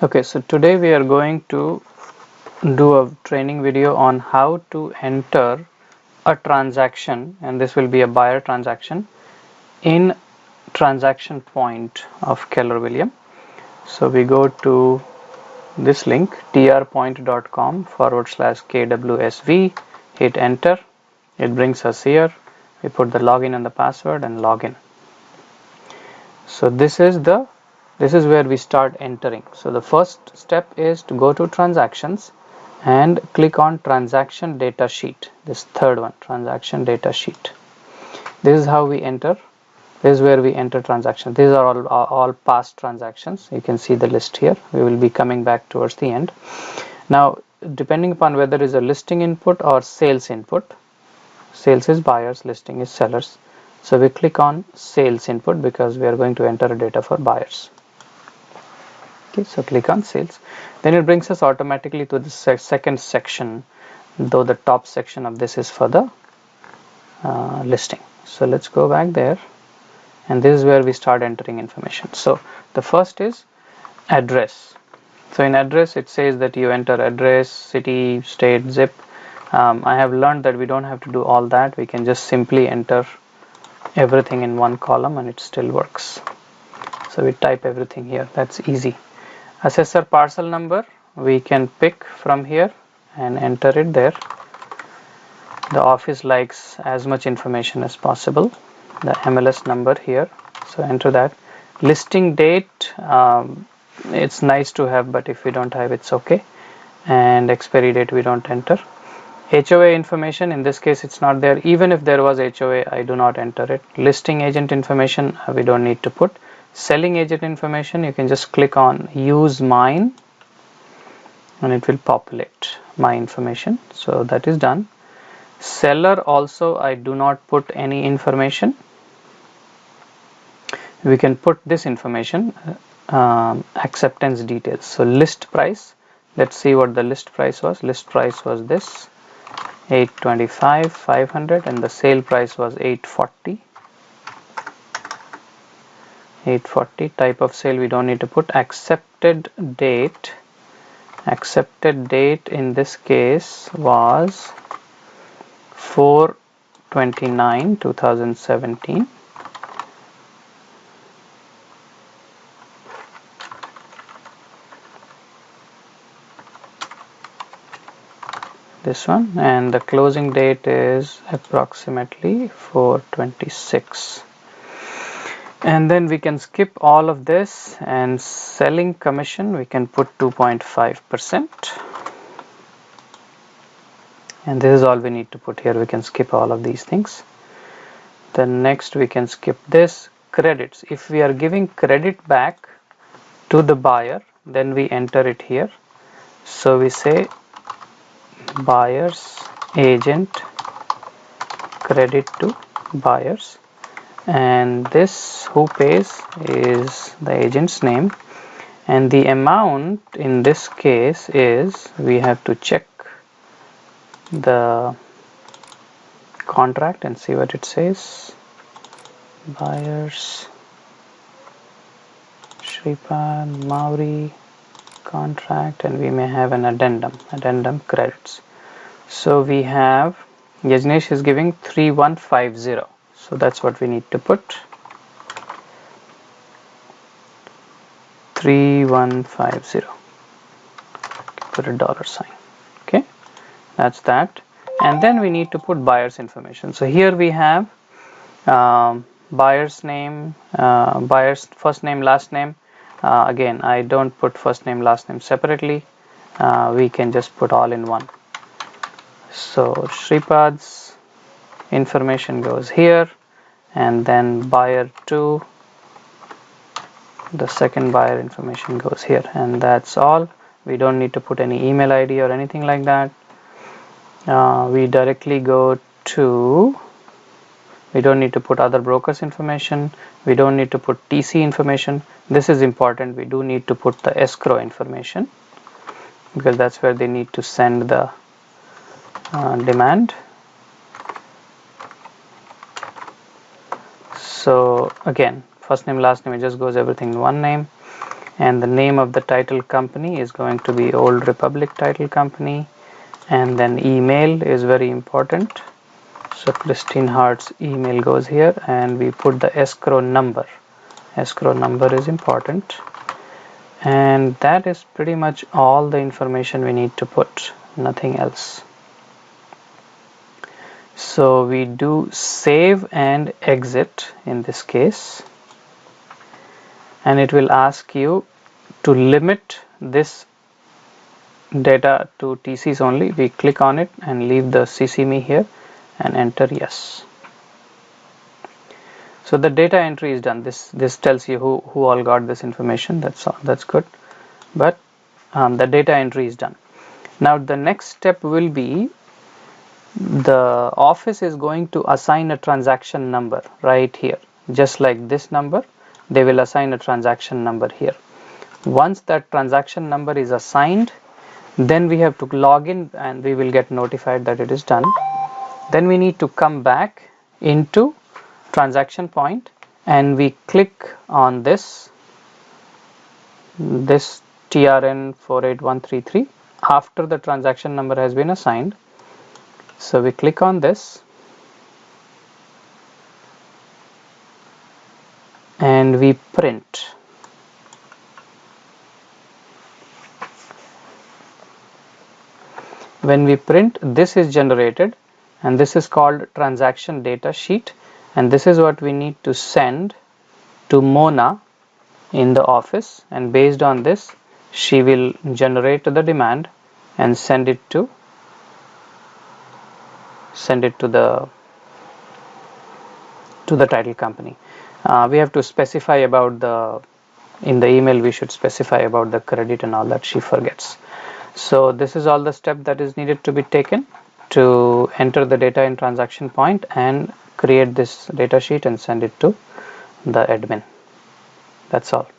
Okay, so today we are going to do a training video on how to enter a transaction, and this will be a buyer transaction in transaction point of Keller Williams. So we go to this link trpoint.com/KWSV, hit enter, it brings us here, we put the login and the password and login. So this is where we start entering. So the first step is to go to transactions and click on transaction data sheet. This third one, transaction data sheet. This is how we enter. This is where we enter transactions. These are all past transactions. You can see the list here. We will be coming back towards the end. Now, depending upon whether it is a listing input or sales input, sales is buyers, listing is sellers. So we click on sales input because we are going to enter data for buyers. Okay, so click on sales. Then it brings us automatically to the second section, though the top section of this is for the listing. So let's go back there, and this is where we start entering information. So the first is address. So in address it says that you enter address, city, state, zip. I have learned that we don't have to do all that. We can just simply enter everything in one column and it still works. So we type everything here. That's easy. Assessor parcel number we can pick from here and enter it there. The office likes as much information as possible. The MLS number here, so enter that. Listing date, it's nice to have, but if we don't have, it's okay. And expiry date we don't enter. HOA information, in this case it's not there. Even if there was HOA, I do not enter it. Listing agent information, we don't need to put. Selling agent information, you can just click on use mine and it will populate my information. So that is done. Seller also, I do not put any information. We can put this information, acceptance details. So list price, let's see what the list price was. List price was this, 825 500, and the sale price was 840. 840. Type of sale we don't need to put. Accepted date in this case was 4/29/2017. This one, and the closing date is approximately 4/26. And then we can skip all of this, and selling commission we can put 2.5%. And this is all we need to put here. We can skip all of these things. Then next we can skip this. Credits, if we are giving credit back to the buyer, then we enter it here. So we say buyer's agent credit to buyers, and this who pays is the agent's name, and the amount in this case is, we have to check the contract and see what it says. Buyers, Shripad Mauri contract, and we may have an addendum credits. So we have Yajnesh is giving 3150, so that's what we need to put, 3150. Put a $sign. Okay, that's that. And then we need to put buyer's information. So here we have buyer's name, buyer's first name, last name. Again, I don't put first name, last name separately. We can just put all in one. So Shripad's information goes here, and then buyer 2, the second buyer information goes here, and that's all. We don't need to put any email ID or anything like that. We directly go to, we don't need to put other brokers information. We don't need to put TC information. This is important. We do need to put the escrow information because that's where they need to send the demand. So again, first name, last name, it just goes everything in one name. and the name of the title company is going to be Old Republic Title Company, and then email is very important. So Christine Hart's email goes here, and we put the escrow number. Escrow number is important, and that is pretty much all the information we need to put, nothing else. So we do save and exit in this case, and it will ask you to limit this data to TCs only. We click on it and leave the CC me here and enter yes. So the data entry is done. This tells you who all got this information. That's good, but the data entry is done. Now the next step will be the office is going to assign a transaction number right here, just like this number. They will assign a transaction number here. Once that transaction number is assigned, then we have to log in and we will get notified that it is done. Then we need to come back into transaction point and we click on this TRN 48133 after the transaction number has been assigned. So we click on this and we print. When we print, this is generated, and this is called transaction data sheet, and this is what we need to send to Mona in the office, and based on this she will generate the demand and send it to the title company. We have to specify about in the email we should specify about the credit and all that. She forgets. So this is all the step that is needed to be taken to enter the data in transaction point and create this data sheet and send it to the admin. That's all.